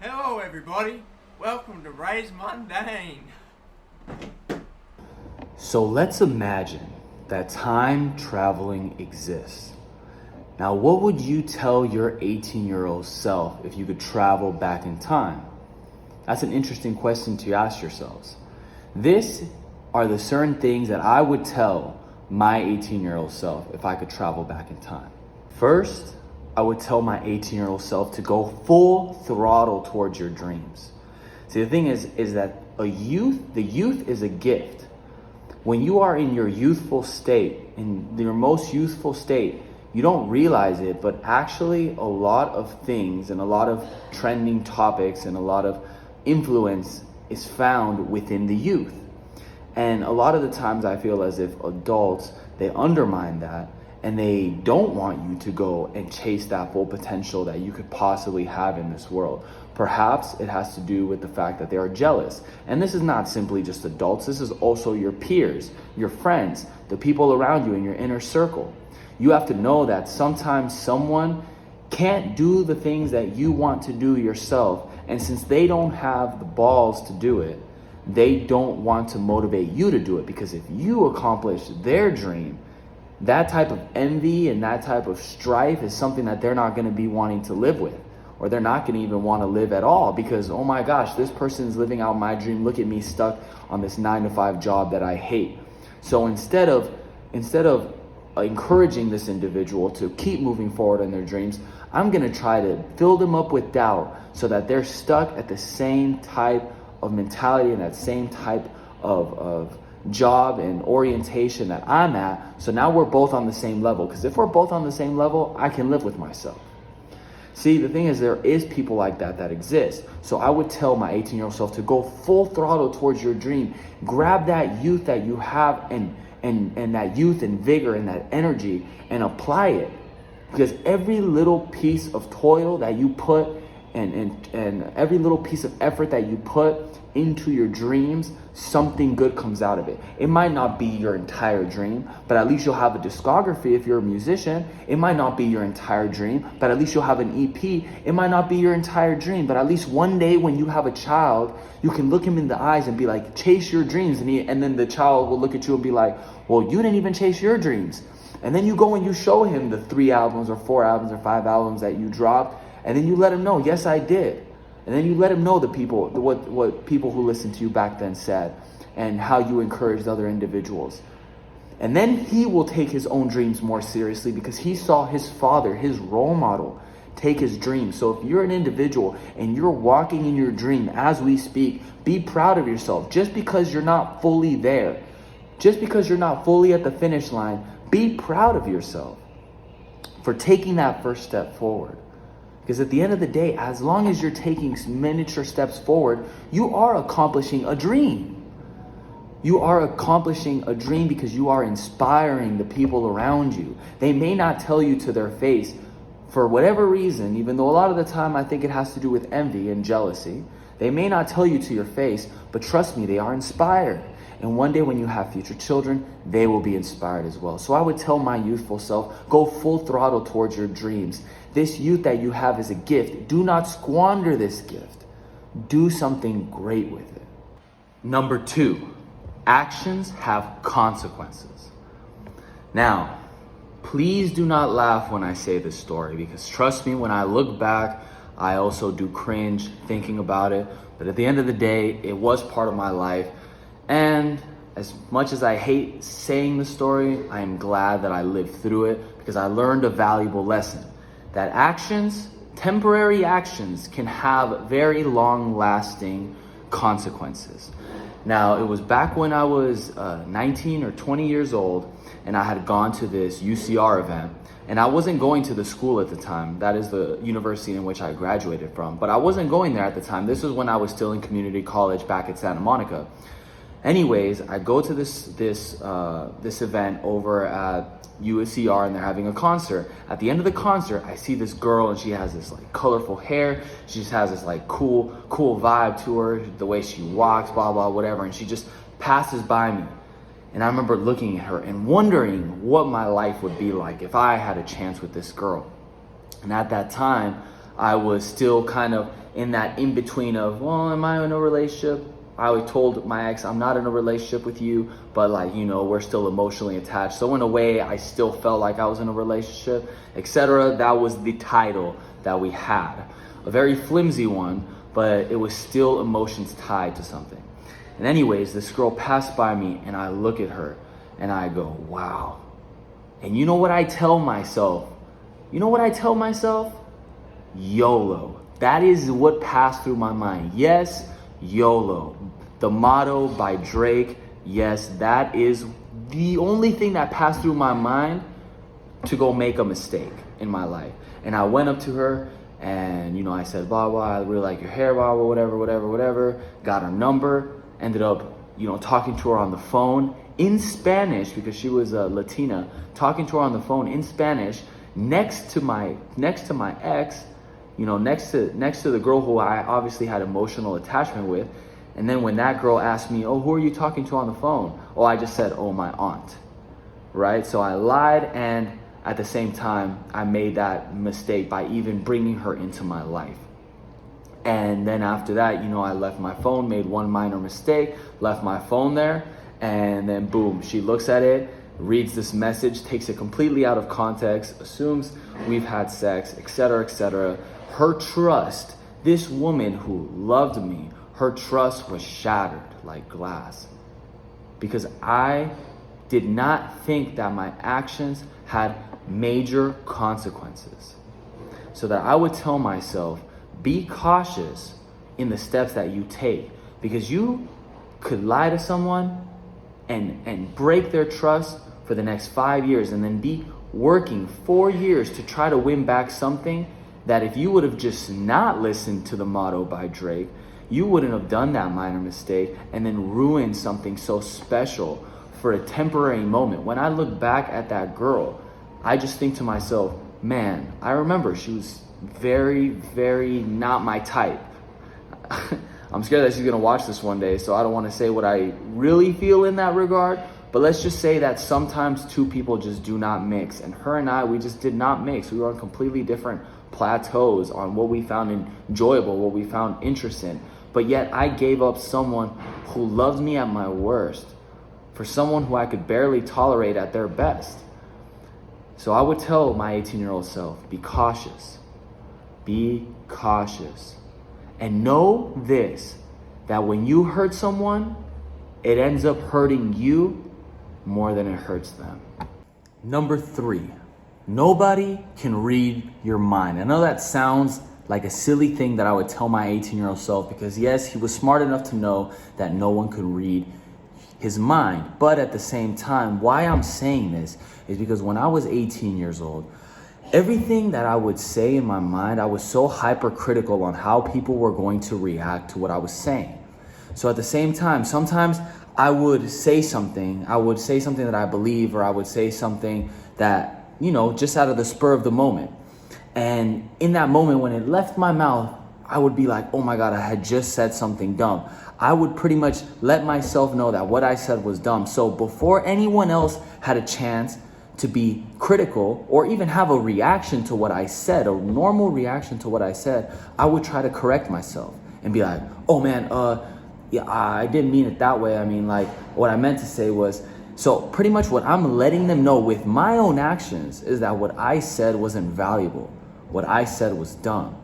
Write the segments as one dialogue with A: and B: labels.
A: Hello everybody, welcome to Ray's Mundane.
B: So let's imagine that time traveling exists. Now, what would you tell your 18-year-old self if you could travel back in time? That's an interesting question to ask yourselves. This are the certain things that I would tell my 18-year-old self if I could travel back in time. First, I would tell my 18-year-old self to go full throttle towards your dreams. See, the thing is that the youth is a gift. When you are in your youthful state, in your most youthful state, you don't realize it, but actually a lot of things and a lot of trending topics and a lot of influence is found within the youth. And a lot of the times I feel as if adults, they undermine that and they don't want you to go and chase that full potential that you could possibly have in this world. Perhaps it has to do with the fact that they are jealous. And this is not simply just adults, this is also your peers, your friends, the people around you in your inner circle. You have to know that sometimes someone can't do the things that you want to do yourself. And since they don't have the balls to do it, they don't want to motivate you to do it. Because if you accomplish their dream, that type of envy and that type of strife is something that they're not going to be wanting to live with, or they're not going to even want to live at all because, oh my gosh, this person is living out my dream. Look at me stuck on this 9-to-5 job that I hate. So instead of encouraging this individual to keep moving forward in their dreams, I'm going to try to fill them up with doubt so that they're stuck at the same type of mentality and that same type of job and orientation that I'm at. So now we're both on the same level, because if we're both on the same level, I can live with myself. See, the thing is, there is people like that exist. So I would tell my 18-year-old self to go full throttle towards your dream. Grab that youth that you have and that youth and vigor and that energy and apply it. Because every little piece of toil that you put and every little piece of effort that you put into your dreams, something good comes out of it. It might not be your entire dream, but at least you'll have a discography if you're a musician. It might not be your entire dream, but at least you'll have an EP. It might not be your entire dream, but at least one day when you have a child, you can look him in the eyes and be like, chase your dreams. And then the child will look at you and be like, well, you didn't even chase your dreams. And then you go and you show him the 3 albums or 4 albums or 5 albums that you dropped. And then you let him know, yes, I did. And then you let him know what people who listened to you back then said and how you encouraged other individuals. And then he will take his own dreams more seriously because he saw his father, his role model, take his dreams. So if you're an individual and you're walking in your dream as we speak, be proud of yourself. Just because you're not fully there, just because you're not fully at the finish line, be proud of yourself for taking that first step forward. Because at the end of the day, as long as you're taking miniature steps forward, you are accomplishing a dream. You are accomplishing a dream because you are inspiring the people around you. They may not tell you to their face for whatever reason, even though a lot of the time I think it has to do with envy and jealousy. They may not tell you to your face, but trust me, they are inspired. And one day when you have future children, they will be inspired as well. So I would tell my youthful self, go full throttle towards your dreams. This youth that you have is a gift. Do not squander this gift. Do something great with it. Number 2, actions have consequences. Now, please do not laugh when I say this story, because trust me, when I look back, I also do cringe thinking about it. But at the end of the day, it was part of my life. And as much as I hate saying the story, I am glad that I lived through it because I learned a valuable lesson. That actions, temporary actions, can have very long-lasting consequences. Now, it was back when I was 19 or 20 years old, and I had gone to this UCR event. And I wasn't going to the school at the time. That is the university in which I graduated from. But I wasn't going there at the time. This was when I was still in community college back at Santa Monica. Anyways, I go to this event over at USCR, and they're having a concert. At the end of the concert, I see this girl, and she has this like colorful hair. She just has this like cool vibe to her, the way she walks, blah, blah, whatever. And she just passes by me. And I remember looking at her and wondering what my life would be like if I had a chance with this girl. And at that time, I was still kind of in that in between of, well, am I in a relationship? I told my ex, I'm not in a relationship with you, but like, we're still emotionally attached. So in a way, I still felt like I was in a relationship, etc. That was the title that we had. A very flimsy one, but it was still emotions tied to something. And anyways, this girl passed by me and I look at her and I go, wow. And you know what I tell myself? YOLO. That is what passed through my mind. Yes, YOLO. The motto by Drake. Yes, that is the only thing that passed through my mind to go make a mistake in my life. And I went up to her and, I said, blah, blah, I really like your hair, blah, blah, whatever. Got her number. Ended up, talking to her on the phone in Spanish because she was a Latina. Talking to her on the phone in Spanish next to my ex. Next to the girl who I obviously had emotional attachment with. And then when that girl asked me, oh, who are you talking to on the phone? Oh, I just said, oh, my aunt, right? So I lied, and at the same time, I made that mistake by even bringing her into my life. And then after that, I left my phone, made one minor mistake, left my phone there, and then boom, she looks at it, reads this message, takes it completely out of context, assumes we've had sex, etc., etc. Her trust, this woman who loved me, her trust was shattered like glass because I did not think that my actions had major consequences. So that I would tell myself, be cautious in the steps that you take because you could lie to someone and break their trust for the next 5 years and then be working 4 years to try to win back something that if you would have just not listened to the motto by Drake, you wouldn't have done that minor mistake and then ruined something so special for a temporary moment. When I look back at that girl, I just think to myself, man, I remember she was very, very not my type. I'm scared that she's gonna watch this one day, so I don't wanna say what I really feel in that regard, but let's just say that sometimes two people just do not mix. And her and I, we just did not mix. We were on completely different plateaus on what we found enjoyable, what we found interesting. But yet I gave up someone who loved me at my worst for someone who I could barely tolerate at their best. So I would tell my 18-year-old self, be cautious. Be cautious. And know this, that when you hurt someone, it ends up hurting you more than it hurts them. Number 3, nobody can read your mind. I know that sounds like a silly thing that I would tell my 18-year-old self because yes, he was smart enough to know that no one could read his mind. But at the same time, why I'm saying this is because when I was 18 years old, everything that I would say in my mind, I was so hypercritical on how people were going to react to what I was saying. So at the same time, sometimes I would say something that I believe, or I would say something that, just out of the spur of the moment. And in that moment, when it left my mouth, I would be like, oh my God, I had just said something dumb. I would pretty much let myself know that what I said was dumb. So before anyone else had a chance to be critical or even have a reaction to what I said, a normal reaction to what I said, I would try to correct myself and be like, oh man, yeah, I didn't mean it that way. I mean, like, what I meant to say was, so pretty much what I'm letting them know with my own actions is that what I said wasn't valuable. What I said was dumb.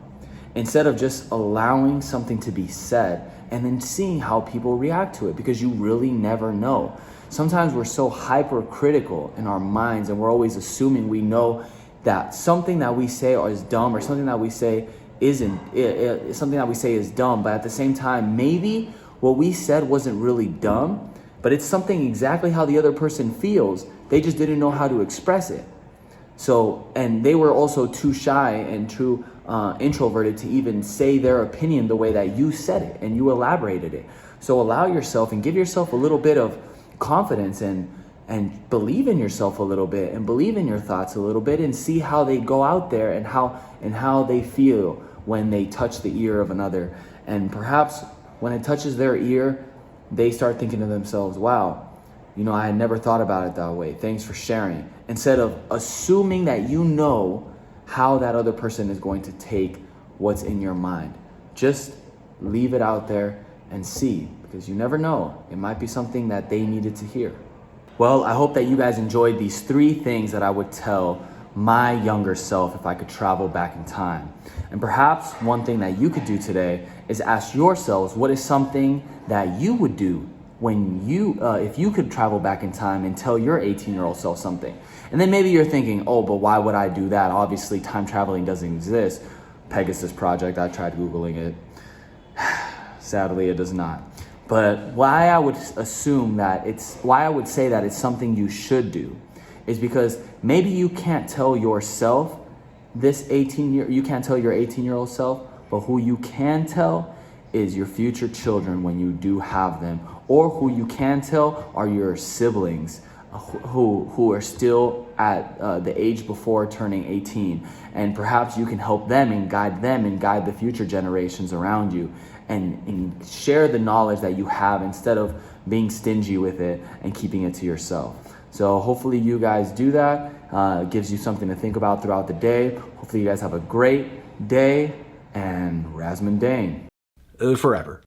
B: Instead of just allowing something to be said and then seeing how people react to it, because you really never know. Sometimes we're so hypercritical in our minds and we're always assuming we know that something that we say is dumb or something that we say something that we say is dumb, but at the same time, maybe what we said wasn't really dumb, but it's something exactly how the other person feels. They just didn't know how to express it. So, and they were also too shy and too introverted to even say their opinion the way that you said it and you elaborated it. So allow yourself and give yourself a little bit of confidence and believe in yourself a little bit and believe in your thoughts a little bit and see how they go out there and how they feel when they touch the ear of another. And perhaps when it touches their ear, they start thinking to themselves, wow, I had never thought about it that way. Thanks for sharing. Instead of assuming that you know how that other person is going to take what's in your mind. Just leave it out there and see, because you never know. It might be something that they needed to hear. Well, I hope that you guys enjoyed these 3 things that I would tell my younger self if I could travel back in time. And perhaps one thing that you could do today is ask yourselves, what is something that you would do when if you could travel back in time and tell your 18-year-old self something? And then maybe you're thinking, oh, but why would I do that? Obviously, time traveling doesn't exist. Pegasus Project, I tried Googling it. Sadly, it does not. But why I would say that it's something you should do is because maybe you can't tell yourself you can't tell your 18-year-old self, but who you can tell is your future children when you do have them, or who you can tell are your siblings who are still at the age before turning 18, and perhaps you can help them and guide the future generations around you, and share the knowledge that you have instead of being stingy with it and keeping it to yourself. So hopefully you guys do that. It gives you something to think about throughout the day. Hopefully you guys have a great day, and Razman Dane.
C: Forever.